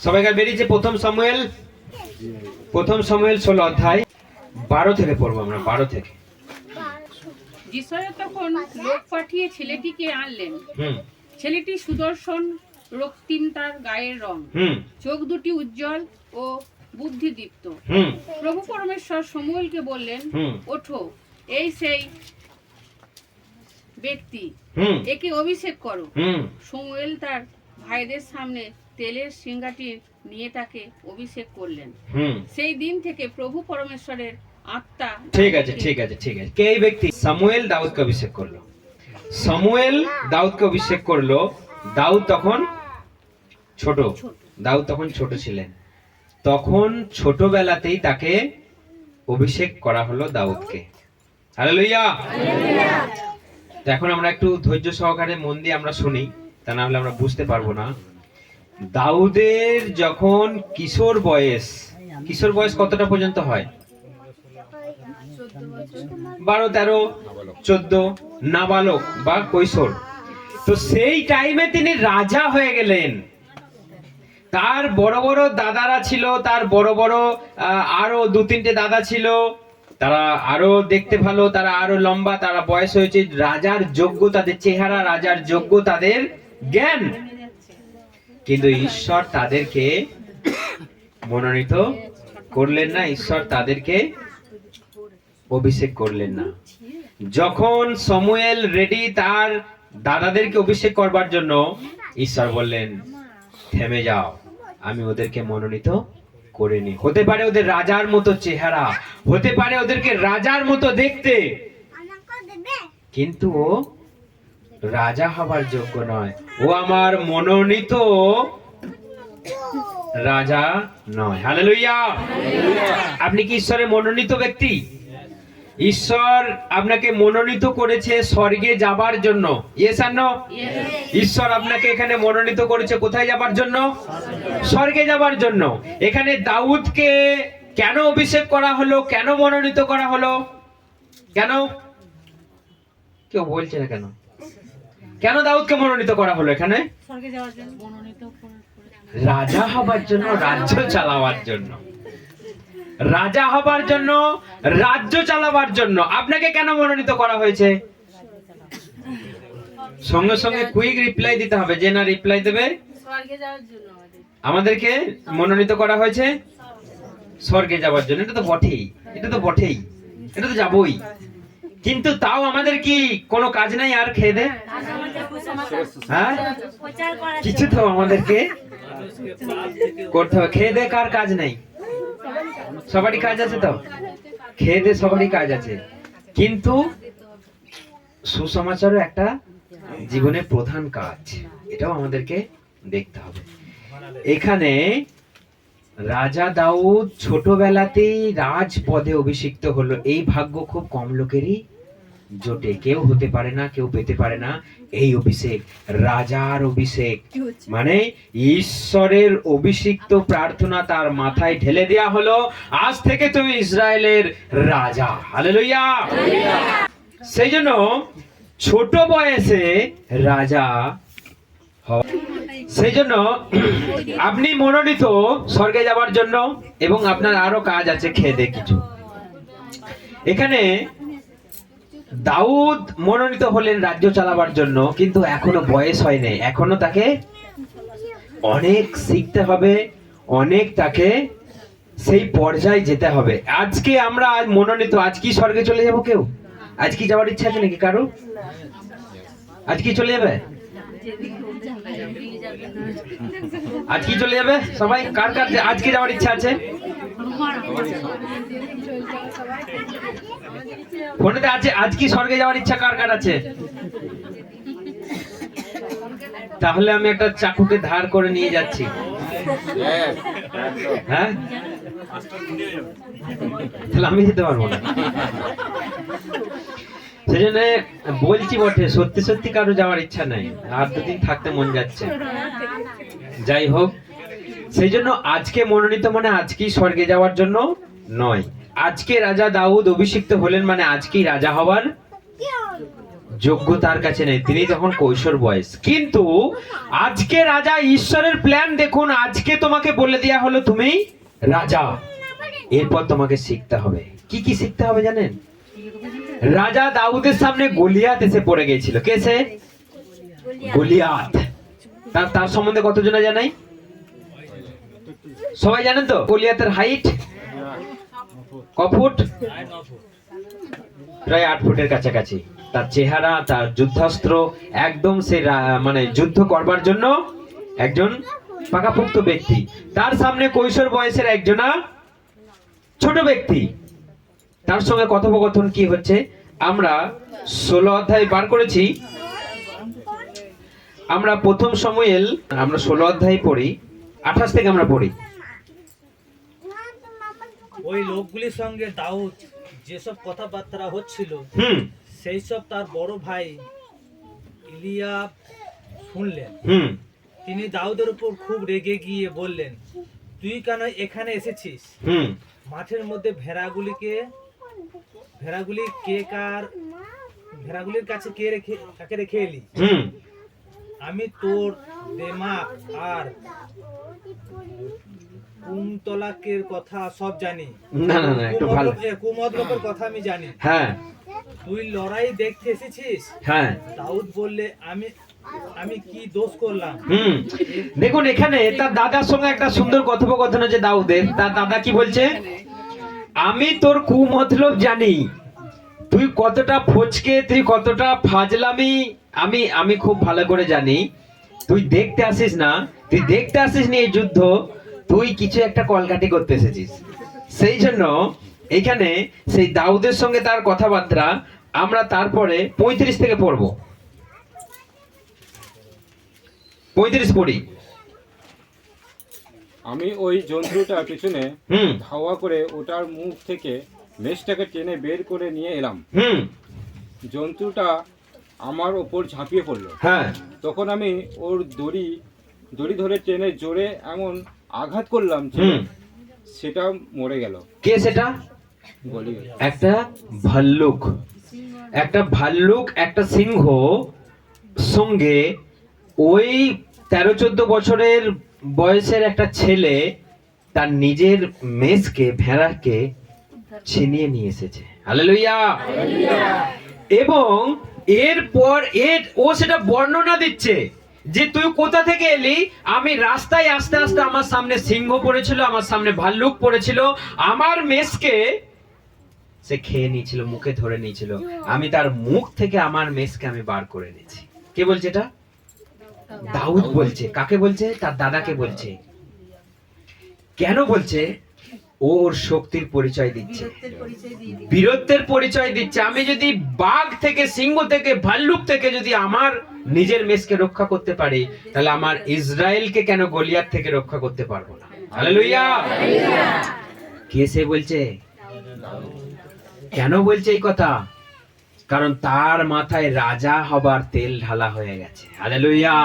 সবাইকার বেরিয়েছে প্রথম সামুয়েল 16 অধ্যায় 12 থেকে পড়বো আমরা। 12 থেকে। যিশয়া তখন লোক পাঠিয়ে ছেলেটিকে আনলেন। ছেলেটি সুদর্শন, রক্তিম তার গায়ের রং, চোখ দুটি উজ্জ্বল ও বুদ্ধিদীপ্ত। প্রভু পরমেশ্বর শমূয়েলকে বললেন, ওঠো, এই সেই ব্যক্তি, একে অভিষেক করো। শমূয়েল তার ভাইদের সামনে তেলের সিংহাটি নিয়ে তাকে অভিষেক করলেন। সেই দিন থেকে প্রভু পরমেশ্বরের আত্মা। ঠিক আছে। কে এই ব্যক্তি? সামুয়েল দাউদকে অভিষেক করলো। সামুয়েল দাউদকে অভিষেক করলো। দাউদ তখন ছোট ছিলেন। তখন ছোটবেলাতেই তাকে অভিষেক করা হলো দাউদকে। হালেলুয়া। তো এখন আমরা একটু ধৈর্য সহকারে মন দিয়ে আমরা শুনি, তা না হলে আমরা বুঝতে পারবো না। দাউদের যখন কিশোর বয়স কতটা পর্যন্ত হয়? 12, 13, 14, নাবালক বা কৈশোর। তো সেই টাইমে তিনি রাজা হয়ে গেলেন। তার বড় বড় দাদারা ছিল, তার বড় বড় আরো 2-3টে দাদা ছিল, তারা আরো দেখতে ভালো, তারা আরো লম্বা, তারা বয়স হয়েছে, রাজার যোগ্য তাদের চেহারা, রাজার যোগ্য তাদের জ্ঞান। কিন্তু ঈশ্বর তাদেরকে মনোনীত করলেন না, ঈশ্বর তাদেরকে অভিষেক করলেন না। যখন সমুয়েল রেডি তার দাদাদেরকে অভিষেক করবার জন্য, ঈশ্বর বললেন, থেমে যাও, আমি ওদেরকে মনোনীত করিনি। হতে পারে ওদের রাজার মতো চেহারা, হতে পারে ওদেরকে রাজার মতো দেখতে, কিন্তু ও রাজা হবার যোগ্য নয়। ও আমার মনোনীত রাজা নয়। হালেলুয়া। আপনি কি ঈশ্বরের মনোনীত ব্যক্তি? ঈশ্বর আপনাকে মনোনীত করেছে স্বর্গে যাবার জন্য। ইয়েস আর নো? ঈশ্বর আপনাকে এখানে মনোনীত করেছে কোথায় যাবার জন্য? স্বর্গে যাবার জন্য। এখানে দাউদকে কেন অভিষেক করা হলো, কেন মনোনীত করা হলো? কেন? কেউ বলছে না কেন? কেন দাউদকে মনোনীত করা হলো এখানে? স্বর্গে যাওয়ার জন্য মনোনীত, রাজা হবার জন্য, রাজ্য চালাবার জন্য। রাজা হবার জন্য, রাজ্য চালাবার জন্য। আপনাকে কেন মনোনীত করা হয়েছে? সঙ্গে সঙ্গে কুইক রিপ্লাই দিতে হবে। যে না রিপ্লাই দেবে, স্বর্গে যাওয়ার জন্য আমাদেরকে মনোনীত করা হয়েছে স্বর্গে যাবার জন্য। এটা তো বটেই, এটা তো যাবই। কিন্তু তাও আমাদের কি কোনো কাজ নাই আর খেয়ে দে? হ্যাঁ, কিছু তো আমাদেরকে করতে হবে। খেয়ে দে কার কাজ নাই? সবারই কাজ আছে। তো খেয়ে দে সবারই কাজ আছে, কিন্তু সুসমাচারও একটা জীবনের প্রধান কাজ, এটাও আমাদেরকে দেখতে হবে। এখানে রাজা দাউদ ছোটবেলাতেই রাজপদে অভিষিক্ত হলো। এই ভাগ্য খুব কম লোকেরই জোটে। কেউ হতে পারে না, কেউ পেতে পারে না এই অভিষেক, রাজার অভিষেক। মানে ঈশ্বরের অভিষিক্ত প্রার্থনা তার মাথায় ঢেলে দেয়া হলো, আজ থেকে তুমি ইসরায়েলের রাজা। হালেলুয়া। সেই জন্য ছোট বয়সে রাজা হওয়া। সেই জন্য আপনি মনোনীত স্বর্গে যাবার জন্য, এবং আপনার আরো কাজ আছে খেয়ে দে কিছু। এখানে দাউদ মনোনীত হলেন রাজ্য চালাবার জন্য, কিন্তু এখনো বয়স হয়নি, এখনো তাকে অনেক শিখতে হবে, অনেক তাকে সেই পর্যায়ে যেতে হবে। আজকে আমরা মনোনীত, আজ কি স্বর্গে চলে যাব? কেউ আজ কি যাওয়ার ইচ্ছা আছে নাকি কারো? আজ কি চলে যাবে? আজ কি চলে যাবে সবাই? কার কার আজকে যাওয়ার ইচ্ছা আছে? ফোনেতে আছে। আজ কি স্বর্গে যাওয়ার ইচ্ছা কার কার আছে? তাহলে আমি একটা চাকুকে ধার করে নিয়ে যাচ্ছি। হ্যাঁ, তাহলে আমি যেতে পারবো না। সেজন্য বলছি বটে, সত্যি সত্যি কারো যাওয়ার ইচ্ছা নাই, আর 2 দিন থাকতে মন যাচ্ছে। যাই হোক, সেই জন্য আজকে মনোনীত মানে আজকেই স্বর্গে যাওয়ার জন্য নয়। আজকে রাজা দাউদ অভিষিক্ত হলেন মানে আজকেই রাজা হওয়ার যোগ্য তার কাছে নেই, তিনি তখন কৈশোর বয়স। কিন্তু আজকে রাজা ঈশ্বরের প্ল্যান দেখুন, আজকে তোমাকে বলে দেয়া হলো তুমি রাজা, এরপর তোমাকে শিখতে হবে। কি কি শিখতে হবে জানেন? রাজা দাউদের সামনে গলিয়াত এসে পড়ে গিয়েছিল। কে সে? গলিয়াত। তার সম্বন্ধে কতজনা জানাই? সবাই জানেন তো? গলিয়াতের হাইট ক ফুট? প্রায় 8 ফুটের কাছাকাছি। তার চেহারা, তার যুদ্ধাস্ত্র, একদম সে মানে যুদ্ধ করবার জন্য একজন পাকাপোক্ত ব্যক্তি। তার সামনে কৈশোর বয়সের একজনা ছোট ব্যক্তি, তার সঙ্গে কথোপকথন কি হচ্ছে আমরা 16 অধ্যায় বার করেছি। আমরা প্রথম সমুয়েল আমরা 16 অধ্যায় পড়ি, 28 থেকে আমরা পড়ি। ওই লোকগুলির সঙ্গে দাউদ যেসব কথাবার্তা হচ্ছিল সেই সব তার বড় ভাই ইলিয়াব শুনলেন। তিনি দাউদের উপর খুব রেগে গিয়ে বললেন, তুই কেন এখানে এসেছিস? মাঠের মধ্যে ভেড়াগুলির কাছে কাকে রেখে এলি? আমি তোর দেমাক আর কুমতলাকের কথা সব জানি। কুমতলকের কথা আমি জানি। হ্যাঁ, তুই লড়াই দেখতে এসেছিস? হ্যাঁ। দাউদ বললে, আমি কি দোষ করলাম? দেখুন এখানে তার দাদার সঙ্গে একটা সুন্দর কথোপকথন হচ্ছে দাউদের। তার দাদা কি বলছে? আমি তোর কুমতলব জানি, তুই কতটা ফচকে, তুই কতটা ফাজলামি আমি খুব ভালো করে জানি। তুই দেখতে আসিস না, তুই দেখতে আসিস নি এই যুদ্ধ, তুই কিছু একটা কলকাটি করতে এসেছিস। সেই জন্য এখানে সেই দাউদের সঙ্গে তার কথাবার্তা আমরা তারপরে 35 থেকে পড়বো। 35 পড়ি। আমি ওই জন্তুটার পিছনে ধাওয়া করে ওটার মুখ থেকে মেষটাকে টেনে বের করে নিয়ে এলাম। জন্তুটা আমার ওপর ঝাঁপিয়ে পড়লো। হ্যাঁ, তখন আমি ওর দড়ি ধরে টেনে জোরে এমন আঘাত করলাম যে সেটা মরে গেল। কে সেটা? একটা ভাল্লুক। একটা সিংহ সঙ্গে ওই 13-14 বছরের বয়সের একটা ছেলে তার নিজের মেষকে, ভেড়াকে ছিনিয়ে নিয়ে এসেছে। হালেলুয়া। এবং এরপর ও সেটা বর্ণনা দিচ্ছে যে তুই কোথা থেকে এলি? আমি রাস্তায় আস্তে আস্তে আমার সামনে সিংহ পড়েছিল, আমার সামনে ভাল্লুক পড়েছিল, আমার মেষকে সে খেয়ে নিয়েছিল, মুখে ধরে নিয়েছিল, আমি তার মুখ থেকে আমার মেষকে আমি বার করে নিয়েছি। কে বলছে এটা? দাউদ বলছে। কাকে বলছে? তার দাদাকে বলছে। কেন বলছে? ওর শক্তির পরিচয় দিচ্ছে, বীরত্বের পরিচয় দিচ্ছে। আমি যদি বাঘ থেকে, সিংহ থেকে, ভাল্লুক থেকে যদি আমার নিজের মেষকে রক্ষা করতে পারি, তাহলে আমার ইসরায়েলকে কেন গলিয়াত থেকে রক্ষা করতে পারবো না? হালেলুয়া। কে সে বলছে? কেন বলছে এই কথা? কারণ তার মাথায় রাজা হবার তেল ঢালা হয়ে গেছে। হালেলুয়া।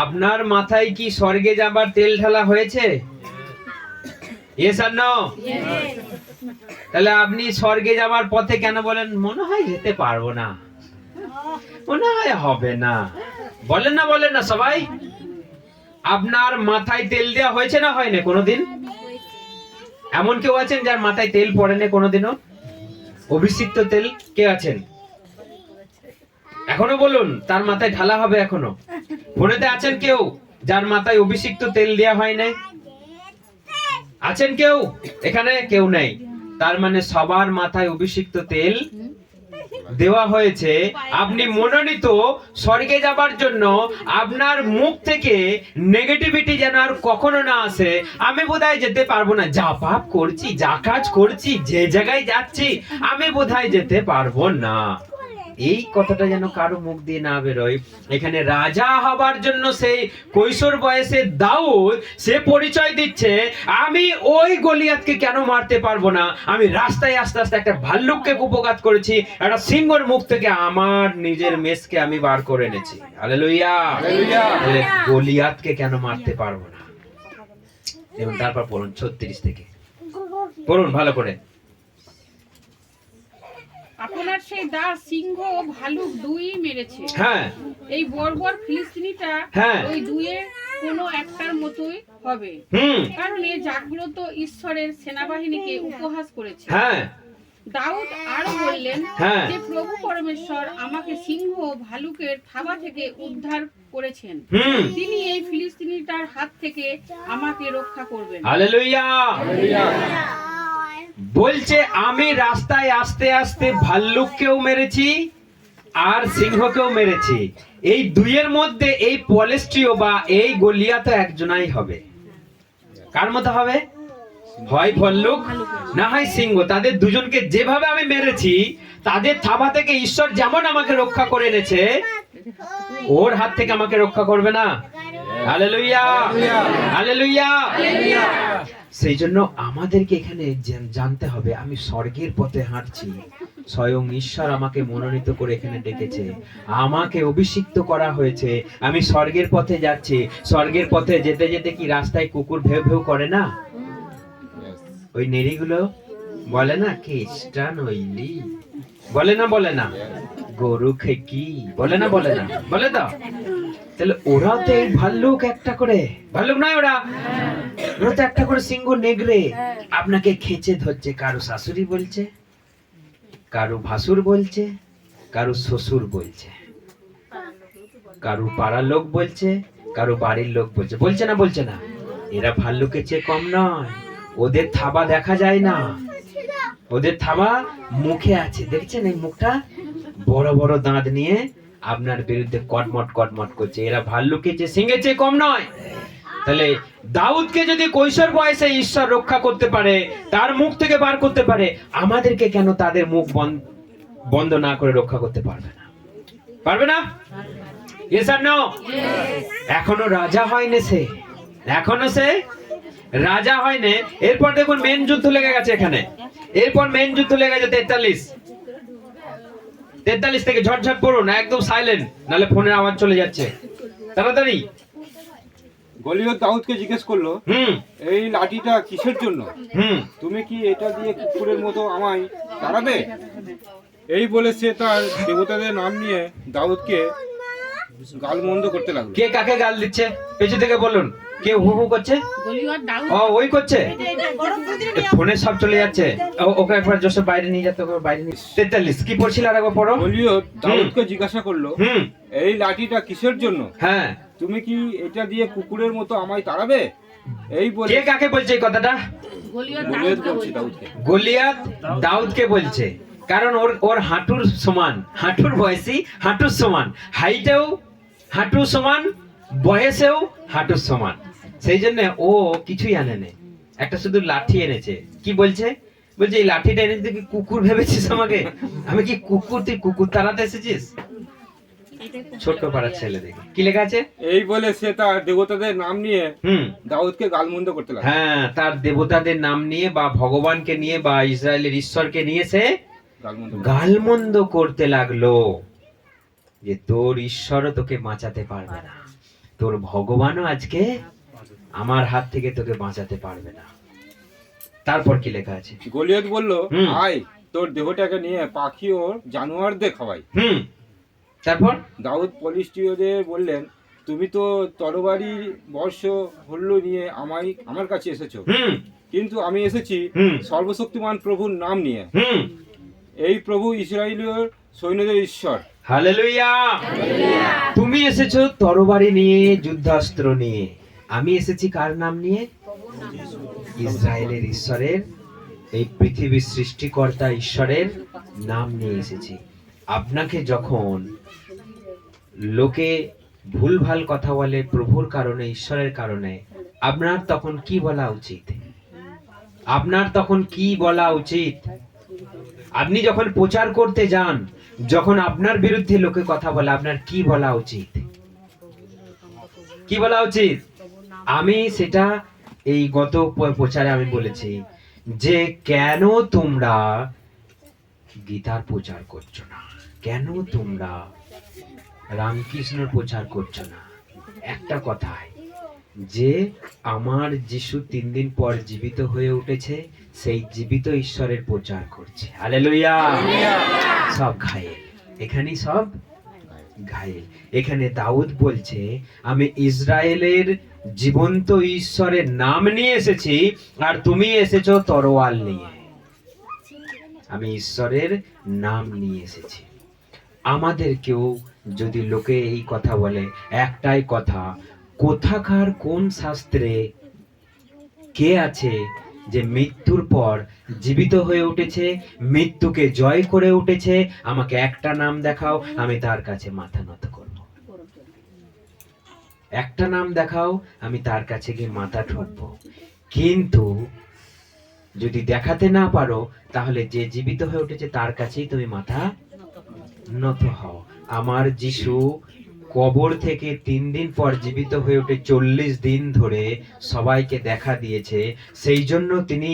আপনার মাথায় কি স্বর্গে যাবার তেল ঢালা হয়েছে? ইয়েস আর নো? তাহলে আপনি স্বর্গে যাবার পথে কেন বলেন মনে হয় যেতে পারবো না, মনে হয় হবে না? বলেন না সবাই? আপনার মাথায় তেল দেওয়া হয়েছে না হয়নি কোনোদিন? এমন কেউ আছেন যার মাথায় তেল পড়েনি কোনোদিনও? অভিষিক্ত তেল কে আছেন? এখনো বলুন, তার মাথায় ঢালা হবে এখনো। ফোনেতে আছেন কেউ যার মাথায় অভিষিক্ত তেল দেওয়া হয় নাই? আছেন কেউ? এখানে কেউ নেই। তার মানে সবার মাথায় অভিষিক্ত তেল দেওয়া হয়েছে। আপনি মনোনীত স্বর্গে যাবার জন্য। আপনার মুখ থেকে নেগেটিভিটি যেন আর কখনো না আসে, আমি বোধহয় যেতে পারবো না, যা পাপ করছি, যা কাজ করছি, যে জায়গায় যাচ্ছি, আমি বোধহয় যেতে পারবো না। এই কথাটা যেন কারো মুখ দিয়ে না বেরোয়। এখানে রাজা হবার জন্য সেই কৈশোর বয়সে দাউদ সে পরিচয় দিচ্ছে, আমি ওই গলিয়াতকে কেন মারতে পারবো না? আমি রাস্তায় আস্তে আস্তে একটা ভাল্লুককে কুপঘাত করেছি, একটা সিংহের মুখ থেকে আমার নিজের মেষকে আমি বার করে এনেছি। হালেলুয়া। গলিয়াতকে কেন মারতে পারবো না? এবং তারপর পড়ুন 36 থেকে পড়ুন ভালো করে। আপনার সেই দাস সিংহ ও ভালুক দুই মেরেছে। হ্যাঁ এই বর্বর ফিলিস্তিনিটা হ্যাঁ। ওই দুইয়ের কোনো একটার মতোই হবে, হুম কারণ এ জাগ্রত ঈশ্বরের সেনাবাহিনীকে উপহাস করেছে। হ্যাঁ দাউদ আরো বললেন হ্যাঁ। যে প্রভু পরমেশ্বর আমাকে সিংহ ভালুকের থাবা থেকে উদ্ধার করেছেন, হুম তিনি এই ফিলিস্তিনিটার হাত থেকে আমাকে রক্ষা করবেন। হালেলুয়া। বলছে আমি রাস্তায় আস্তে আস্তে ভাল্লুককেও মেরেছি আর সিংহকেও মেরেছি। এই দুইয়ের মধ্যে এই পলেস্ট্রিও বা এই গলিয়াত একজনাই হবে। কার মতো হবে? হয় ভাল্লুক না হয় সিংহ। তাদের দুজনকে যেভাবে আমি মেরেছি, তাদের থাবা থেকে ঈশ্বর যেমন আমাকে রক্ষা করে এনেছে, ওর হাত থেকে আমাকে রক্ষা করবে না? Hallelujah hallelujah. সেই জন্য আমাদেরকে এখানে জানতে হবে আমি স্বর্গের পথে হাঁটছি। স্বয়ং ঈশ্বর আমাকে মনোনীত করে এখানে ডেকেছে, আমাকে অভিষিক্ত করা হয়েছে। আমি স্বর্গের পথে যাচ্ছি। স্বর্গের পথে যেতে যেতে কি রাস্তায় কুকুর ভেউ ভেউ করে না? ওই নেড়িগুলো বলে না খ্রিস্টান হইলি, বলে না বলে না? গরু খেকি বলে না বলে না? বলে তো। তাহলে ওরাও তো এই ভাল্লুক একটা করে, ভাল্লুক নয় ওরা তো একটা করে সিংহ নেগড়ে আপনাকে খেচে ধরছে। কারো শাশুড়ি বলছে, কারো ভাসুর বলছে, কারো শ্বশুর বলছে, কারো পাড়ার লোক বলছে, কারো বাড়ির লোক বলছে। বলছে না বলছে না? এরা ভাল্লুকের চেয়ে কম নয়। ওদের থাবা দেখা যায় না, ওদের থাবা মুখে আছে। দেখছেন এই মুখটা, বড় বড় দাঁত নিয়ে আপনার বিরুদ্ধে কটমট কটমট করছে। এরা ভাল্লুকের চেয়ে সিংহের চেয়ে কম নয়। তাহলে দাউদকে যদি কৈশোর বয়সে ঈশ্বর রক্ষা করতে পারে, তার মুখ থেকে বার করতে পারে, আমাদেরকে কেন তাদের মুখ বন্ধ না করে রক্ষা করতে পারবে না? পারবে না? ইয়েস আর নো? এখনো রাজা হয়নি সে, এখনো সে রাজা হয়নি। এরপর দেখুন মেন যুদ্ধ লেগে গেছে এখানে। এরপর মেন যুদ্ধ লেগে গেছে 43 থেকে ঝটঝট পড়ুন, একদম সাইলেন্ট, নালে ফোনের আওয়াজ চলে যাচ্ছে। তাড়াতাড়ি। গলিয়ত দাউদকে জিজ্ঞেস করলো, এই লাঠিটা কিসের জন্য? তুমি কি এটা দিয়ে কুকুরের মতো আমায় তাড়াবে? এই বলে সে তার দেবতাদের নাম নিয়ে দাউদকে গালমন্দ করতে লাগলো। কে কাকে গাল দিচ্ছে? পেছন থেকে বলুন। কে হু হু করছে? গলিয়ত দাউদ। ও ওই করছে, ফোনে সব চলে যাচ্ছে। ওকে একবার জোসেফ বাইরে নিয়ে যেতে, ওকে বাইরে নিয়ে। 43 কি পড়ছিল আর একবার পড়ো। গলিয়ত দাউদকে জিজ্ঞাসা করলো, এই লাঠিটা কিসের জন্য? হ্যাঁ, তুমি কি এটা দিয়ে কুকুরের মতো আমায় তাড়াবে? এই বলে কে কাকে বলছে এই কথাটা? গলিয়ত গলিয়ত দাউদকে বলছে বলছে। দাউদকে। গলিয়াত দাউদকে বলছে, কারণ ওর হাঁটুর সমান, হাঁটুর বয়সী হাঁটুর সমান, হাইটেও হাঁটুর সমান, বয়সেও হাঁটুর সমান। সেই জন্য ও কিছুই আনে নেই, একটা শুধু লাঠি এনেছে। কি বলছে? বলছে এই লাঠিটা এনেছে তুই কি কুকুর ভেবেছিস আমাকে? আমি কি কুকুর? তুই কুকুর তাড়াতে এসেছিস? ছোট পাড়ার ছেলে দেখে কি লেখা আছে? এই বলে সে তার দেবতাদের নাম নিয়ে দাউদকে গালমন্দ করতে লাগলো। হ্যাঁ, তার দেবতাদের নাম নিয়ে বা ভগবানকে নিয়ে বা ইসরায়েলের ঈশ্বরকে নিয়ে সে গালমন্দ করতে লাগলো যে তোর ঈশ্বরও তোকে বাঁচাতে পারবে না, তোর ভগবানও আজকে আমার হাত থেকে তোকে বাঁচাতে পারবে না। তারপর কি লেখা আছে? গলিয়ত বলল, আয় তোর দেহটাকে নিয়ে পাখি ও জানোয়ারদের খাওয়াই। তারপর দাউদ ফিলিস্তীয়দের বললেন, তুমি তো তরবারি বর্ষ হল্লো নিয়ে আমার কাছে এসেছো, কিন্তু আমি এসেছি সর্বশক্তিমান প্রভুর নাম নিয়ে। এই প্রভু ইসরায়েলের সৈন্যদের ঈশ্বর। হালেলুয়া। তুমি এসেছো তরবারি নিয়ে, যুদ্ধাস্ত্র নিয়ে। আমি এসেছি কার নাম নিয়ে? ইসরায়েলের ঈশ্বরের, এই পৃথিবীর সৃষ্টিকর্তা ঈশ্বরের নাম নিয়ে এসেছি। আপনাকে যখন লোকে ভুলভাল কথা বলে প্রভুর কারণে, ঈশ্বরের কারণে, আপনার তখন কি বলা উচিত? আপনার তখন কি বলা উচিত? আপনি যখন প্রচার করতে যান, যখন আপনার বিরুদ্ধে লোকে কথা বলে, আপনার কি বলা উচিত? কি বলা উচিত? আমি সেটা এই গত প্রচারে আমি বলেছি যে কেন তোমরা গীতার প্রচার করছো না, কেন তোমরা রামকৃষ্ণর প্রচার করছো না? একটা কথায় যে আমার যিশু 3 দিন পর জীবিত হয়ে উঠেছে, সেই জীবিত ঈশ্বরের প্রচার করছে। হালেলুয়া। সব ঘায়েল, এখানেই সব ঘায়েল। এখানে দাউদ বলছে আমি ইসরায়েলের জীবন্ত ঈশ্বরের নাম নিয়ে এসেছি, আর তুমি এসেছো তরোয়াল নিয়ে। আমি ঈশ্বরের নাম নিয়ে এসেছি। আমাদেরকেও যদি লোকে এই কথা বলে, একটাই কথা, কোথাকার কোন শাস্ত্রে কে আছে যে মৃত্যুর পর জীবিত হয়ে উঠেছে, মৃত্যুকে জয় করে উঠেছে? আমাকে একটা নাম দেখাও, আমি তার কাছে মাথা নত করব। একটা নাম দেখাও, আমি তার কাছে গিয়ে মাথা ঠুকবো। কিন্তু যদি দেখাতে না পারো, তাহলে যে জীবিত হয়ে উঠেছে তার কাছেই তুমি মাথা নত হও। আমার যিশু কবর থেকে 3 দিন পর জীবিত হয়ে উঠে 40 দিন ধরে সবাইকে দেখা দিয়েছে। সেই জন্য তিনি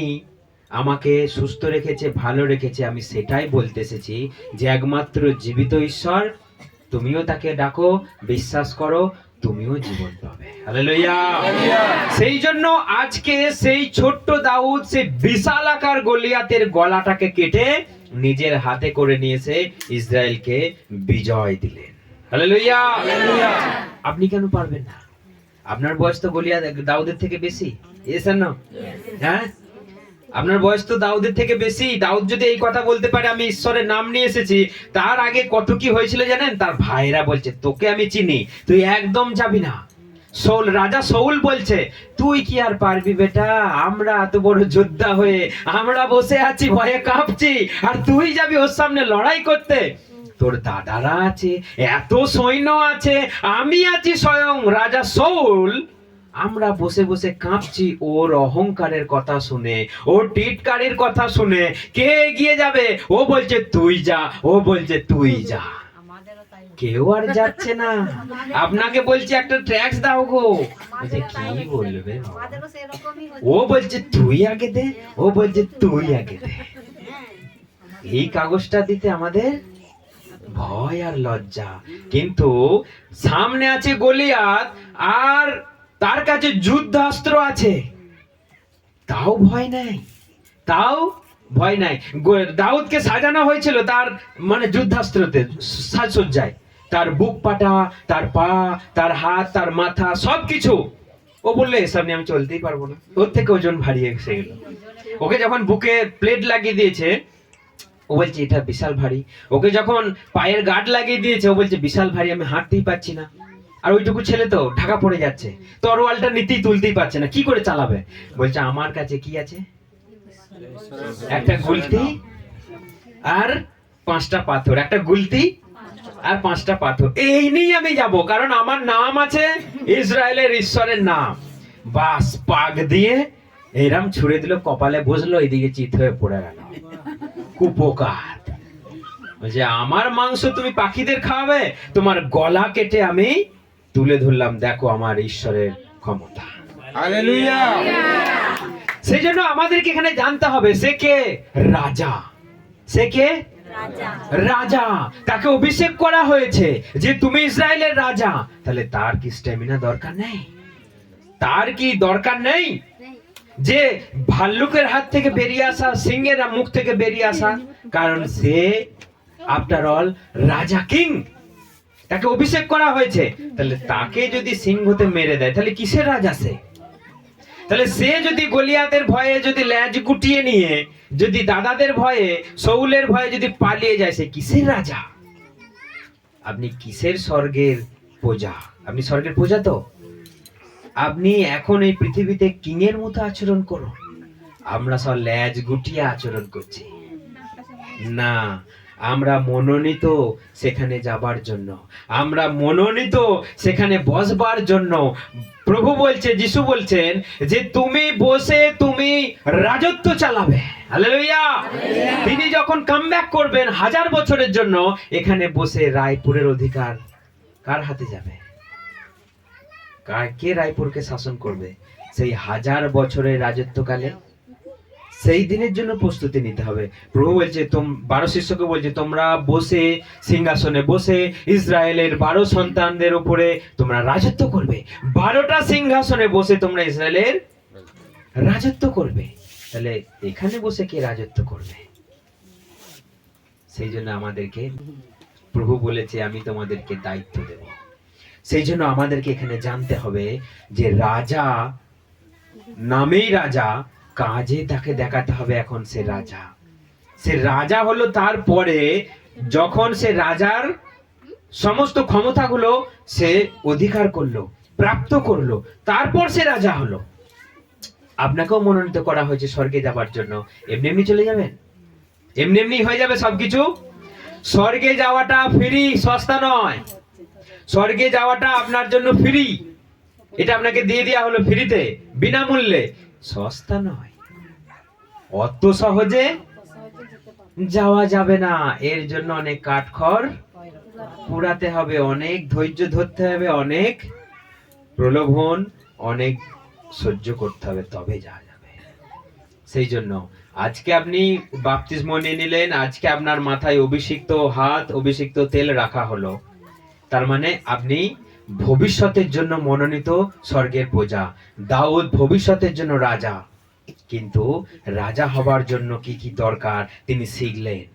আমাকে সুস্থ রেখেছে, ভালো রেখেছে। আমি সেটাই বলতে এসেছি যে একমাত্র জীবিত ঈশ্বর, তুমিও তাকে ডাকো, বিশ্বাস করো, তুমিও জীবন পাবে। হালেলুয়া। সেই জন্য আজকে সেই ছোট্ট দাউদ সেই বিশাল আকার গলিয়াতের গলাটাকে কেটে নিজের হাতে করে নিয়েছে, ইসরায়েলকে বিজয় দিলেন। হালেলুয়া। আপনি কেন পারবেন না? আপনার বয়স তো গলিয়াত দাউদের থেকে বেশি। এসেন না? হ্যাঁ, আপনার বয়স তো দাউদের থেকে বেশি। দাউদ যদি এই কথা বলতে পারে আমি ঈশ্বরের নাম নিয়ে এসেছি, তার আগে কত কি হয়েছিল জানেন? তার ভাইরা বলছে তোকে আমি চিনি, তুই একদম যাবি না। রাজা শাউল বলছে তুই কি আর পারবি বেটা, আমরা এত বড় যোদ্ধা হয়ে আমরা বসে আছি ভয়ে কাঁপছি, আর তুই যাবি ওর সামনে লড়াই করতে? তোর দাদারা আছে, এত সৈন্য আছে, আমি আছি স্বয়ং রাজা শাউল, আমরা বসে বসে কাঁপছি ওর অহংকারের কথা শুনে, ওর টিটকারির কথা শুনে। কে এগিয়ে যাবে? ও বলছে তুই যা, ও বলছে তুই যা। কেউ আর যাচ্ছে না। আপনাকে বলছে একটা ট্যাক্স দাও গো, বলছে কি বলবে? ও বলছে তুই আগে দে, ও বলছে তুই আগে দে। এই কাগজটা দিতে আমাদের ভয় আর লজ্জা। কিন্তু সামনে আছে গলিয়াত, আর তার কাছে যুদ্ধাস্ত্র আছে, তাও ভয় নাই, তাও ভয় নাই। দাউদকে সাজানো হয়েছিল তার মানে যুদ্ধাস্ত্রতে, সাজসজ্জায়, তার বুক পাটা, তার পা, তার হাত, তার মাথা, সবকিছু। ও বললে এসব নিয়ে আমি চলতেই পারবো না, ওর থেকে ওজন ভারী এসে গেল। ওকে যখন বুকে প্লেট লাগিয়ে দিয়েছে, ও বলছে এটা বিশাল ভারী। ওকে যখন পায়ের গার্ড লাগিয়ে দিয়েছে, ও বলছে বিশাল ভারী, আমি হাঁটতেই পারছি না। আর ওইটুকু ছেলে তো ঢাকা পড়ে যাচ্ছে, তরোয়ালটা নিতেই তুলতেই পারছে না, কি করে চালাবে? বলছে আমার কাছে কি আছে? একটা গুলতি আর 5টা পাথর, একটা গুলতি আর 5টা পাথর, এই নিয়ে আমি যাব, কারণ আমার নাম আছে ইসরায়েলের ঈশ্বরের নাম। বাস পাক দিয়ে এরম ছুড়ে দিল, কপালে বসলো, এদিকে চিত হয়ে পড়ে গেল। কুপোকাত বলছে আমার মাংস তুমি পাখিদের খাওয়াবে, তোমার গলা কেটে আমি তুলে ধরলাম, দেখো আমার ঈশ্বরের ক্ষমতা। হালেলুয়া। সেই জন্য আমাদেরকে এখানে জানতে হবে সে কে? রাজা। সে কে? রাজা। তাকে অভিষেক করা হয়েছে যে তুমি ইসরায়েলের রাজা। তাহলে তার কি স্ট্যামিনা দরকার নেই? তার কি দরকার নেই যে ভাল্লুকের হাত থেকে বেরিয়ে আসা, সিংহের মুখ থেকে বেরিয়ে আসা? কারণ সে আফটার অল রাজা, কিং। তাকে অভিষেক করা হয়েছে। তাহলে তাকে যদি সিংহতে মেরে দেয়, তাহলে কিসের রাজা সে? তাহলে সে যদি গলিয়াতের ভয়ে যদি ল্যাজ গুটিয়ে নিয়ে, যদি দাদাদের ভয়ে, শাউলের ভয়ে যদি পালিয়ে যায়, সে কিসের রাজা? আপনি কিসের স্বর্গের প্রজা? আপনি স্বর্গের প্রজা তো? আপনি এখন এই পৃথিবীতে কিং এর মতো আচরণ করুন। আমরা সব ল্যাজ গুটিয়ে আচরণ করছি না। আমরা মনোনীত সেখানে যাবার জন্য, আমরা মনোনীত সেখানে বসবার জন্য। প্রভু বলছে, যিশু বলছেন যে তুমি বসে তুমি রাজত্ব চালাবে। হালেলুয়া। তিনি যখন কামব্যাক করবেন 1000 বছরের জন্য, এখানে বসে রায়পুরের অধিকার কার হাতে যাবে? কে রায়পুরকে শাসন করবে সেই 1000 বছরের রাজত্বকালে? সেই দিনের জন্য প্রস্তুতি নিতে হবে। প্রভু বলছে 12 শিষ্যকে বলছে তোমরা বসে সিংহাসনে বসে ইসরায়েলের 12 সন্তানদের উপরে তোমরা রাজত্ব করবে। 12টা সিংহাসনে বসে তোমরা ইসরায়েলের রাজত্ব করবে। তাহলে এখানে বসে কে রাজত্ব করবে? সেই জন্য আমাদেরকে প্রভু বলেছে আমি তোমাদেরকে দায়িত্ব দেব। সেই জন্য আমাদেরকে এখানে জানতে হবে যে রাজা নামেই রাজা, কাজে তাকে দেখাতে হবে এখন সে রাজা। সে রাজা হলো, তারপরে যখন সে রাজার সমস্ত ক্ষমতাগুলো সে অধিকার করলো, প্রাপ্ত করলো, তারপর সে রাজা হলো। আপনাকেও মনোনীত করা হয়েছে স্বর্গে যাবার জন্য। এমনি এমনি চলে যাবেন? এমনি এমনি হয়ে যাবে সবকিছু? স্বর্গে যাওয়াটা ফ্রি, সস্তা নয়। স্বর্গে যাওয়াটা আপনার জন্য ফ্রি, এটা আপনাকে দিয়ে দেওয়া হলো ফ্রিতে, বিনামূল্যে, সস্তা নয়। অত সহজে যাওয়া যাবে না। এর জন্য অনেক কাঠখড় পোড়াতে হবে, অনেক ধৈর্য ধরতে হবে, অনেক প্রলোভন অনেক সহ্য করতে হবে, তবে যাওয়া যাবে। সেই জন্য আজকে আপনি বাপ্তিস্ম নিয়ে নিলেন, আজকে আপনার মাথায় অভিষিক্ত হাত, অভিষিক্ত তেল রাখা হলো, তার মানে আপনি ভবিষ্যতের জন্য মনোনীত স্বর্গের প্রজা। দাউদ ভবিষ্যতের জন্য রাজা, কিন্তু রাজা হবার জন্য কি কি দরকার তিনি শিখলেন।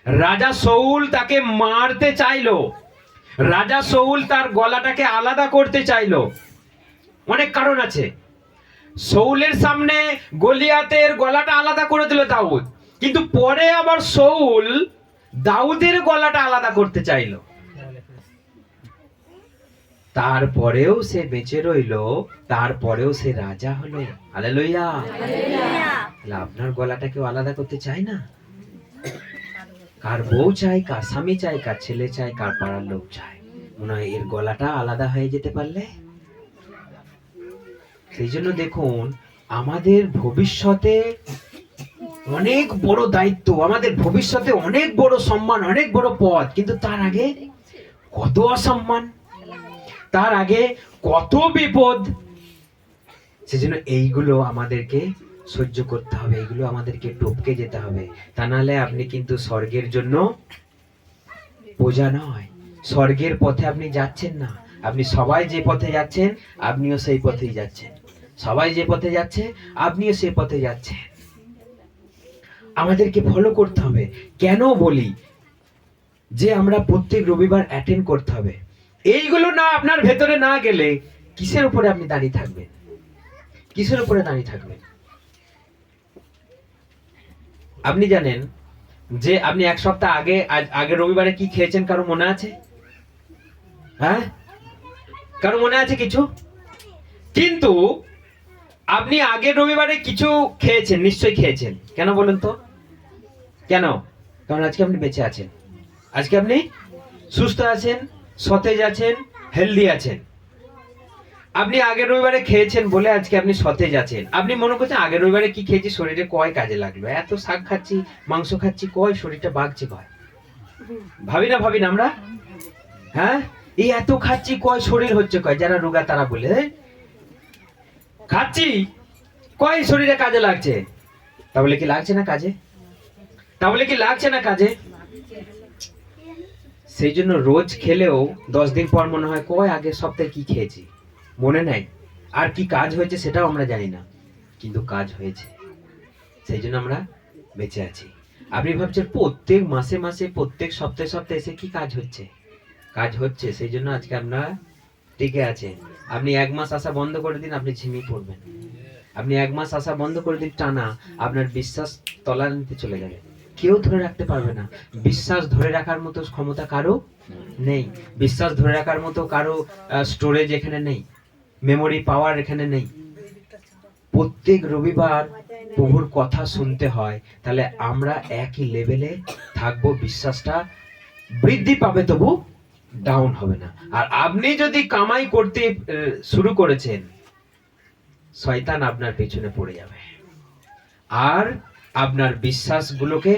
রাজা শাউল তাকে মারতে চাইলো, রাজা শাউল তার গলাটাকে আলাদা করতে চাইলো, অনেক কারণ আছে। শাউলের সামনে গলিয়াতের গলাটা আলাদা করে দিল দাউদ, কিন্তু পরে আবার শাউল দাউদের গলাটা আলাদা করতে চাইলো। তারপরেও সে বেঁচে রইলো, তারপরেও সে রাজা হলো। হালেলুয়া। আপনার গলাটা কেউ আলাদা করতে চায় না? কার বউ চাই, কার স্বামী চাই, কার ছেলে চাই, কার পাড়ার লোক চাই, মনে হয় এর গলাটা আলাদা হয়ে যেতে পারলে। সেই জন্য দেখুন, আমাদের ভবিষ্যতে অনেক বড় দায়িত্ব, আমাদের ভবিষ্যতে অনেক বড় সম্মান, অনেক বড় পদ, কিন্তু তার আগে কত অসম্মান, তার আগে কত বিপদ। সেজন্য এইগুলো আমাদেরকে সহ্য করতে হবে, এইগুলো আমাদেরকে টপকে যেতে হবে। তা নাহলে আপনি কিন্তু স্বর্গের জন্য প্রজা নয়, স্বর্গের পথে আপনি যাচ্ছেন না। আপনি সবাই যে পথে যাচ্ছেন আপনিও সেই পথেই যাচ্ছেন, সবাই যে পথে যাচ্ছে আপনিও সেই পথে যাচ্ছেন। আমাদেরকে ফলো করতে হবে। কেন বলি যে আমরা প্রত্যেক রবিবার অ্যাটেন্ড করতে হবে? এইগুলো না আপনার ভেতরে না গেলে কিসের উপরে আপনি দাঁড়িয়ে থাকবেন? কিসের উপরে দাঁড়িয়ে থাকবেন? আপনি জানেন যে আপনি এক সপ্তাহ আগে আগের রবিবারে কি খেয়েছেন? কারো মনে আছে? হ্যাঁ, কারো মনে আছে কিছু? কিন্তু আপনি আগের রবিবারে কিছু খেয়েছেন, নিশ্চয়ই খেয়েছেন। কেন বলেন তো? কেন? কারণ আজকে আপনি বেঁচে আছেন, আজকে আপনি সুস্থ আছেন, সতেজ আছেন, হেলদি আছেন। আপনি আগের রবিবারে খেয়েছেন বলে আজকে আপনি সতেজ আছেন। আপনি মনে করছেন আগের রবিবারে কি খেয়েছি, শরীরে কয় কাজে লাগলো, এত শাক খাচ্ছি, মাংস খাচ্ছি, কয় শরীরটা বাগছে, কয় ভাবি না আমরা? হ্যাঁ, এই এত খাচ্ছি, কয় শরীর হচ্ছে, কয় যারা রোগা তারা বলে খাচ্ছি, কয় শরীরে কাজে লাগছে। তাহলে কি লাগছে না কাজে? তাহলে কি লাগছে না কাজে? সেই জন্য রোজ খেলেও 10 দিন পর মনে হয় কয় আগের সপ্তাহে কি খেয়েছি, মনে নাই। আর কি কাজ হয়েছে সেটাও আমরা জানি না, কিন্তু কাজ হয়েছে, সেই জন্য আমরা বেঁচে আছি। আপনি ভাবছেন প্রত্যেক মাসে মাসে, প্রত্যেক সপ্তাহে সপ্তাহে এসে কি কাজ হচ্ছে? কাজ হচ্ছে, সেই জন্য আজকে আমরা টিকে আছেন। আপনি 1 মাস আসা বন্ধ করে দিন, আপনি ঝিমিয়ে পড়বেন। আপনি 1 মাস আসা বন্ধ করে দিন টানা, আপনার বিশ্বাস তলানিতে চলে যাবে, কেউ ধরে রাখতে পারবে না। বিশ্বাস ধরে রাখার মতো ক্ষমতা কারো নেই, বিশ্বাস ধরে রাখার মতো কারো স্টোরেজ এখানে নেই, মেমোরি পাওয়ার এখানে নেই। প্রত্যেক রবিবার প্রভুর কথা শুনতে হয়, তাহলে আমরা একই লেভেলে থাকবো, বিশ্বাসটা বৃদ্ধি পাবে, তবু ডাউন হবে না। আর আপনি যদি কামাই করতে শুরু করেছেন, শয়তান আপনার পেছনে পড়ে যাবে আর আপনার বিশ্বাসগুলোকে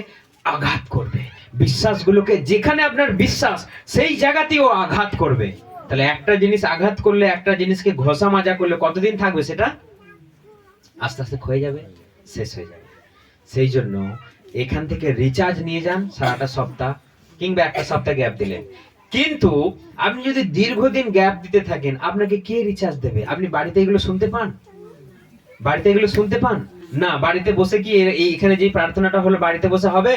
আঘাত করবে, বিশ্বাসগুলোকে, যেখানে আপনার বিশ্বাস সেই জায়গাতেও আঘাত করবে। তাহলে একটা জিনিস আঘাত করলে, একটা জিনিসকে ঘষা মাজা করলে কতদিন থাকবে? সেটা আস্তে আস্তে ক্ষয়ে যাবে, শেষ হয়ে যাবে। সেই জন্য এখান থেকে রিচার্জ নিয়ে যান সারাটা সপ্তাহ, কিংবা একটা সপ্তাহ গ্যাপ দিলেন। কিন্তু আপনি যদি দীর্ঘদিন গ্যাপ দিতে থাকেন, আপনাকে কে রিচার্জ দেবে? আপনি বাড়িতে এগুলো শুনতে পান? বাড়িতে এগুলো শুনতে পান না? বাড়িতে বসে কি এখানে যে প্রার্থনাটা হলো বাড়িতে বসে হবে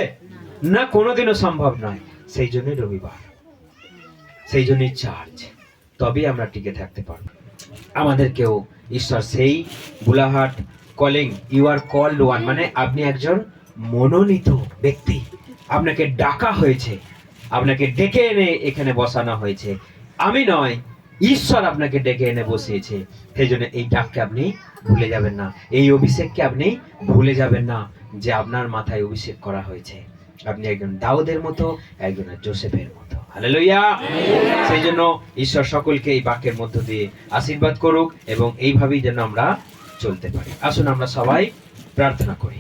না? কোনোদিনও সম্ভব নয়। সেই জন্যই রবিবার, সেই জন্যই চার্চ, তবেই আমরা টিকে থাকতে পারবো। আমাদেরকেও ঈশ্বর সেই বুলাহাট calling, you are called one, মানে আপনি একজন মনোনীত ব্যক্তি, আপনাকে ডাকা হয়েছে, আপনাকে ডেকে এনে এখানে বসানো হয়েছে। আমি নয়, ঈশ্বর আপনাকে ডেকে এনে বসিয়েছে। সেই জন্য এই ডাককে আপনি ভুলে যাবেন না, এই অভিষেককে আপনি ভুলে যাবেন না, যে আপনার মাথায় অভিষেক করা হয়েছে। আপনি একজন দাউদের মতো, একজন জোসেফের মতো। হালেলুয়া। সেই জন্য ঈশ্বর সকলকে এই বাক্যের মধ্য দিয়ে আশীর্বাদ করুক এবং এইভাবেই যেন আমরা চলতে পারি। আসুন আমরা সবাই প্রার্থনা করি।